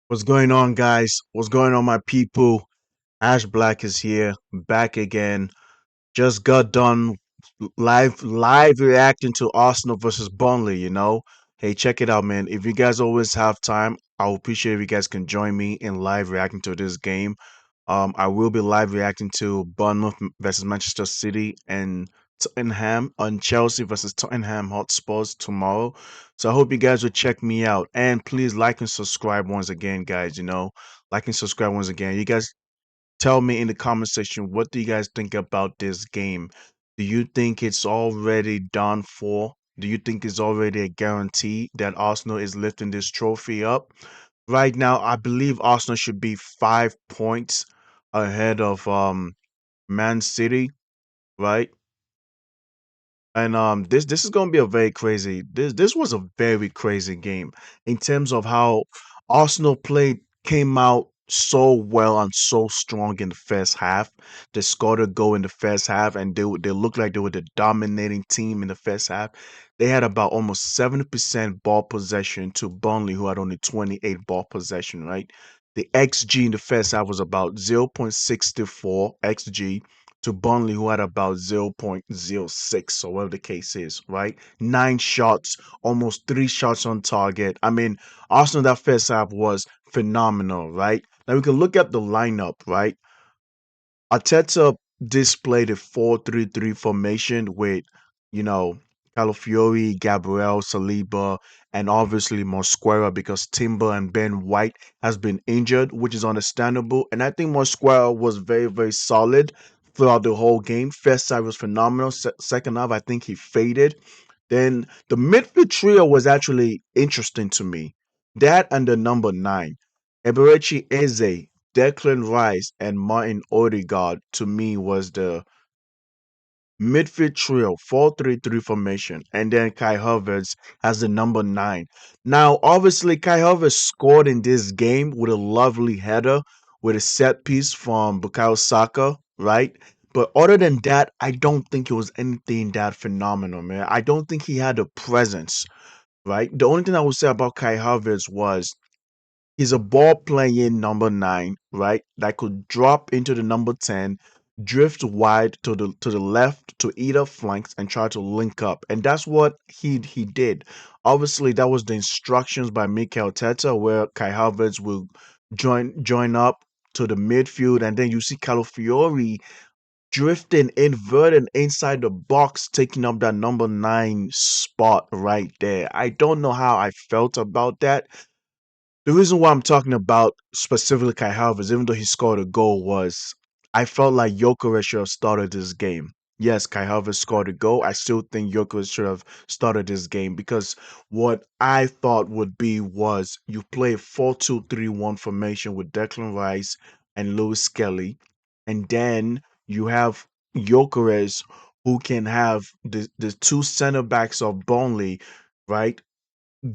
What's going on, guys? What's going on, my people? Ash Black is here, back again. Just got done live reacting to Arsenal versus Burnley. Hey, check it out, man. If you guys always have time, I would appreciate if you guys can join me in live reacting to this game. I will be live reacting to Bournemouth versus Manchester City and Tottenham on Chelsea versus Tottenham Hotspurs tomorrow. So I hope you guys will check me out. And please like and subscribe once again, guys. Like and subscribe once again. You guys tell me in the comment section, what do you guys think about this game? Do you think it's already done for? Do you think it's already a guarantee that Arsenal is lifting this trophy up? Right now, I believe Arsenal should be 5 points ahead of Man City, right? And this is gonna be a very crazy. This was a very crazy game in terms of how Arsenal played, came out so well and so strong in the first half. They scored a goal in the first half, and they looked like they were the dominating team in the first half. They had about almost 70% ball possession to Burnley, who had only 28 ball possession. Right, the XG in the first half was about 0.64 XG to Burnley, who had about 0.06, or whatever the case is, right? 9 shots, almost 3 shots on target. I mean, Arsenal that first half was phenomenal, right? Now we can look at the lineup, right? Arteta displayed a 4-3-3 formation with, you know, Calafiori, Gabriel, Saliba, and obviously Mosquera because Timber and Ben White has been injured, which is understandable. And I think Mosquera was very, very solid throughout the whole game. First half was phenomenal. Second half, I think he faded. Then the midfield trio was actually interesting to me. That and the number nine. Eberechi Eze, Declan Rice, and Martin Odegaard to me was the midfield trio, 4-3-3 formation, and then Kai Havertz has the number nine. Now, obviously, Kai Havertz scored in this game with a lovely header with a set piece from Bukayo Saka, right? But other than that, I don't think it was anything that phenomenal, man. I don't think he had a presence, right? The only thing I would say about Kai Havertz was he's a ball playing number nine, right? That could drop into the number 10, drift wide to the left to either flanks and try to link up. And that's what he did. Obviously, that was the instructions by Mikel Arteta where Kai Havertz will join up to the midfield, and then you see Calafiori drifting inverted inside the box, taking up that number nine spot right there. I don't know how I felt about that. The reason why I'm talking about specifically Kai Havertz, even though he scored a goal, was I felt like Gyökeres should have started this game. Yes, Kai Havertz scored a goal. I still think Gyökeres should have started this game because what I thought would be was you play a 4-2-3-1 formation with Declan Rice and Lewis Kelly, and then you have Gyökeres who can have the two center backs of Burnley, right?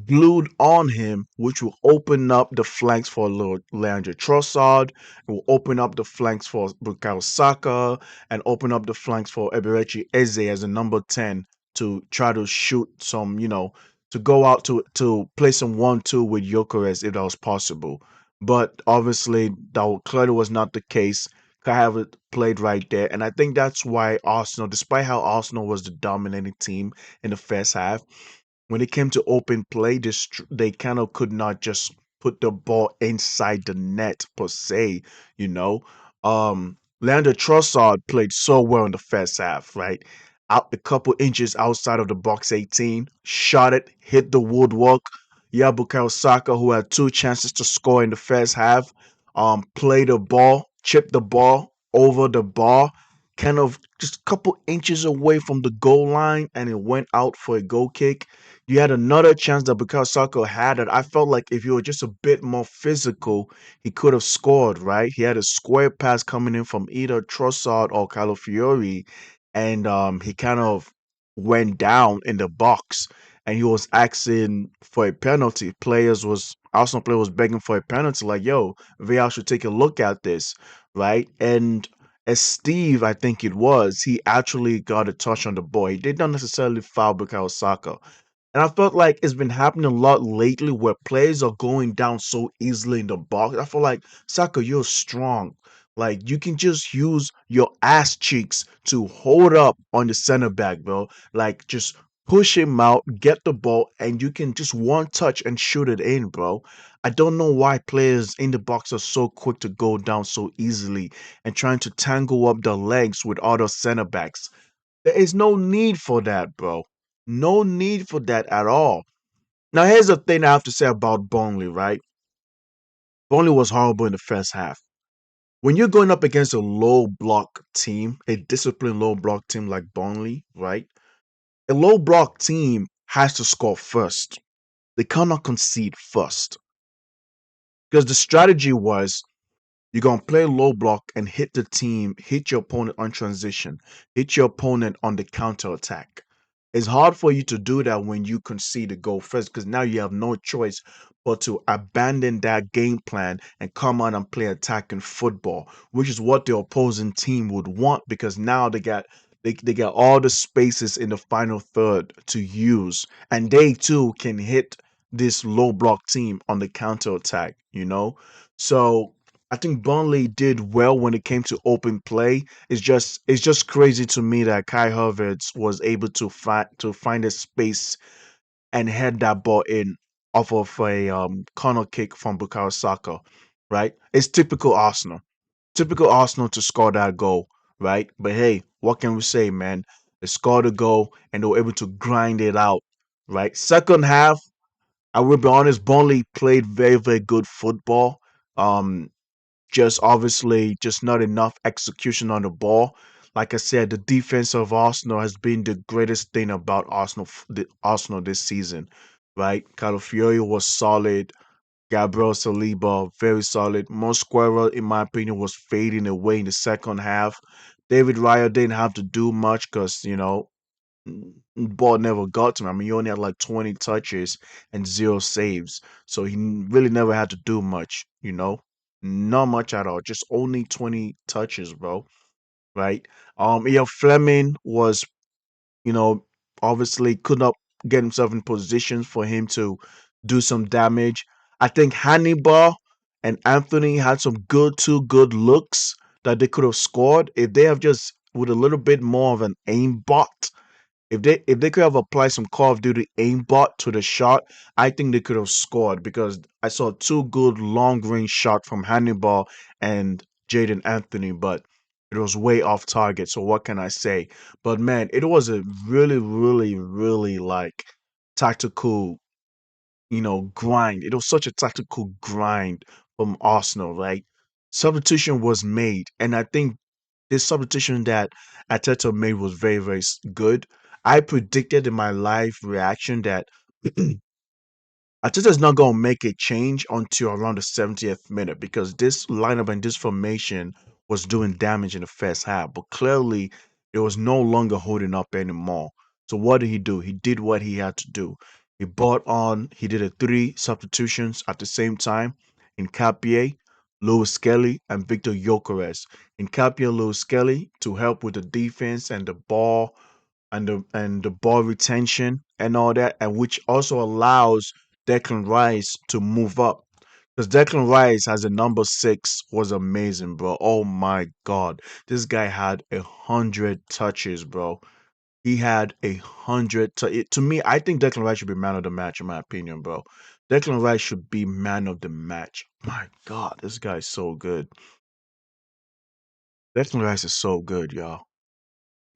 Glued on him, which will open up the flanks for Leandro Trossard, it will open up the flanks for Bukayo Saka, and open up the flanks for Eberechi Eze as a number 10 to try to shoot some, to go out to play some 1-2 with Gyökeres if that was possible. But obviously, that clearly was not the case. Kai Havertz played right there, and I think that's why Arsenal, despite how Arsenal was the dominating team in the first half, when it came to open play, they kind of could not just put the ball inside the net per se, you know. Leandro Trossard played so well in the first half, right? Out a couple inches outside of the box 18, shot it, hit the woodwork. Yeah, Bukayo Saka, who had two chances to score in the first half, played the ball, chipped the ball over the bar, kind of just a couple inches away from the goal line, and it went out for a goal kick. You had another chance that because Saka had it, I felt like if you were just a bit more physical, he could have scored, right? He had a square pass coming in from either Trossard or Calafiori, and he kind of went down in the box, and he was asking for a penalty. Arsenal player was begging for a penalty, like, yo, VAR should take a look at this, right? And as Steve, I think it was, he actually got a touch on the ball. He did not necessarily foul Bukayo Saka, And I felt like it's been happening a lot lately where players are going down so easily in the box. I feel like Saka, you're strong. Like you can just use your ass cheeks to hold up on the center back, bro. Like just push him out, get the ball, and you can just one touch and shoot it in, bro. I don't know why players in the box are so quick to go down so easily and trying to tangle up their legs with other center backs. There is no need for that, bro. No need for that at all. Now, here's the thing I have to say about Burnley, right? Burnley was horrible in the first half. When you're going up against a low block team, a disciplined low block team like Burnley, right? A low block team has to score first. They cannot concede first. Because the strategy was you're going to play low block and hit the team, hit your opponent on transition, hit your opponent on the counter attack. It's hard for you to do that when you concede a goal first because now you have no choice but to abandon that game plan and come out and play attacking football, which is what the opposing team would want because now they got all the spaces in the final third to use, and they too can hit this low block team on the counter attack, you know? So I think Burnley did well when it came to open play. It's just crazy to me that Kai Havertz was able to find a space and head that ball in off of a corner kick from Bukayo Saka, right? It's typical Arsenal. Typical Arsenal to score that goal, right? But hey, what can we say, man? They scored a goal and they were able to grind it out, right? Second half, I will be honest, Burnley played very, very good football. Um, just obviously just not enough execution on the ball. Like I said, the defense of Arsenal has been the greatest thing about Arsenal this season, right? Calafiori was solid. Gabriel Saliba, very solid. Mosquera, in my opinion, was fading away in the second half. David Raya didn't have to do much because, ball never got to him. I mean, he only had like 20 touches and zero saves. So he really never had to do much, Not much at all. Just only 20 touches, bro. Right? Ian Fleming was, you know, obviously could not get himself in position for him to do some damage. I think Hannibal and Anthony had some two good looks that they could have scored if they have just with a little bit more of an aimbot. If they could have applied some Call of Duty aimbot to the shot, I think they could have scored because I saw two good long range shots from Hannibal and Jaden Anthony, but it was way off target. So what can I say? But man, it was a really, really, really like tactical, grind. It was such a tactical grind from Arsenal, right? Substitution was made, and I think this substitution that Arteta made was very, very good. I predicted in my live reaction that Arteta's not going to make a change until around the 70th minute because this lineup and this formation was doing damage in the first half. But clearly, it was no longer holding up anymore. So what did he do? He did what he had to do. He did a three substitutions at the same time in Capier, Lewis Kelly, and Victor Gyökeres. In Capier, Lewis Kelly to help with the defense and the ball and the ball retention and all that, and which also allows Declan Rice to move up. Because Declan Rice as a number six was amazing, bro. Oh my god. This guy had 100 touches, bro. He had 100 to me, I think Declan Rice should be man of the match, in my opinion, bro. Declan Rice should be man of the match. My god, this guy is so good. Declan Rice is so good, y'all.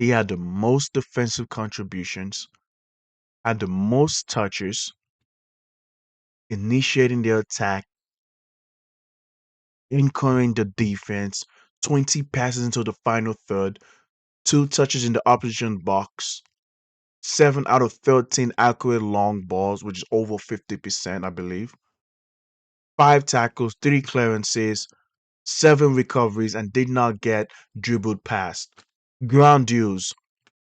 He had the most defensive contributions, had the most touches, initiating the attack, anchoring the defense, 20 passes into the final third, two touches in the opposition box, 7 out of 13 accurate long balls, which is over 50%, I believe, 5 tackles, 3 clearances, 7 recoveries, and did not get dribbled past. Ground duels,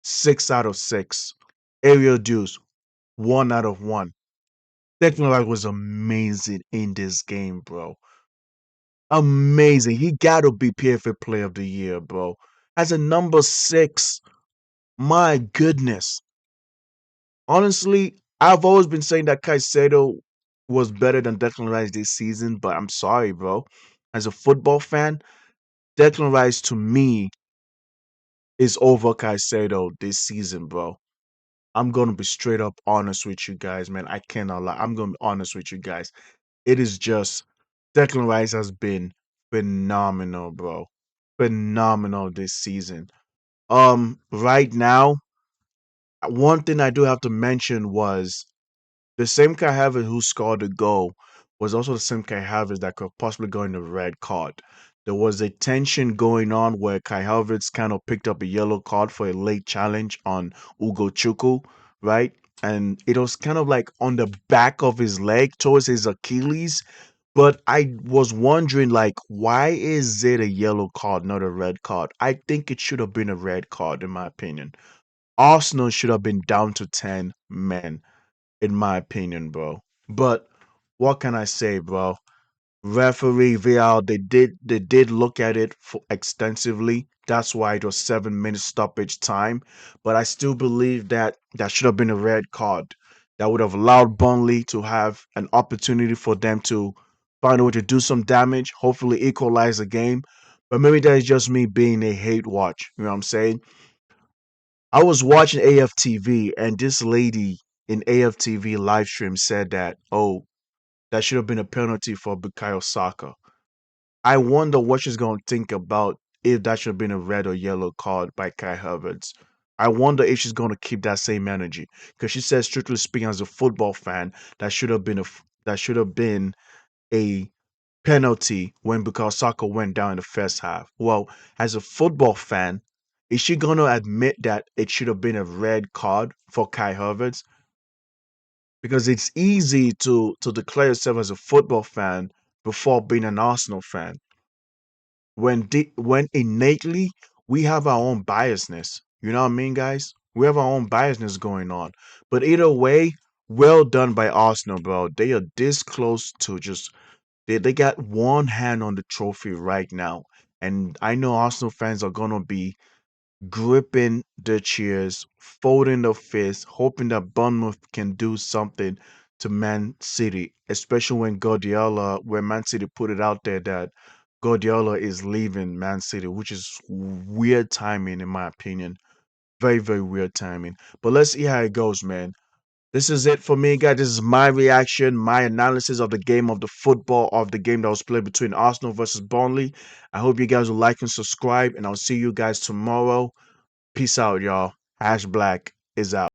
6 out of 6. Aerial duels, 1 out of 1. Declan Rice was amazing in this game, bro. Amazing. He got to be PFA Player of the Year, bro. As a number six, my goodness. Honestly, I've always been saying that Caicedo was better than Declan Rice this season, but I'm sorry, bro. As a football fan, Declan Rice to me is over Caicedo this season, bro. I'm gonna be straight up honest with you guys, man. I cannot lie. I'm gonna be honest with you guys. It is just Declan Rice has been phenomenal, bro. Phenomenal this season. Right now, one thing I do have to mention was the same Kai Havertz who scored the goal was also the same Kai Havertz that could possibly go in the red card. There was a tension going on where Kai Havertz kind of picked up a yellow card for a late challenge on Ugo Chuku, right? And it was kind of like on the back of his leg towards his Achilles. But I was wondering, like, why is it a yellow card, not a red card? I think it should have been a red card, in my opinion. Arsenal should have been down to 10 men in my opinion, bro. But what can I say, bro? Referee VAR, they did look at it for extensively. That's why it was 7 minutes stoppage time. But I still believe that that should have been a red card. That would have allowed Burnley to have an opportunity for them to find a way to do some damage, hopefully equalize the game. But maybe that is just me being a hate watch. You know what I'm saying? I was watching AFTV and this lady in AFTV live stream said that, oh, that should have been a penalty for Bukayo Saka. I wonder what she's going to think about if that should have been a red or yellow card by Kai Havertz. I wonder if she's going to keep that same energy because she says, strictly speaking, as a football fan, that should have been a penalty when because Saka went down in the first half. Well, as a football fan, is she going to admit that it should have been a red card for Kai Havertz? Because it's easy to declare yourself as a football fan before being an Arsenal fan. When innately we have our own biasness. You know what I mean, guys? We have our own biasness going on. But either way, well done by Arsenal, bro. They are this close to just they got one hand on the trophy right now. And I know Arsenal fans are gonna be gripping their cheers, folding their fists, hoping that Bournemouth can do something to Man City, especially when Man City put it out there that Guardiola is leaving Man City, which is weird timing in my opinion. Very, very weird timing. But let's see how it goes, man. This is it for me, guys. This is my reaction, my analysis of the game of the football of the game that was played between Arsenal versus Burnley. I hope you guys will like and subscribe, and I'll see you guys tomorrow. Peace out, y'all. Ash Black is out.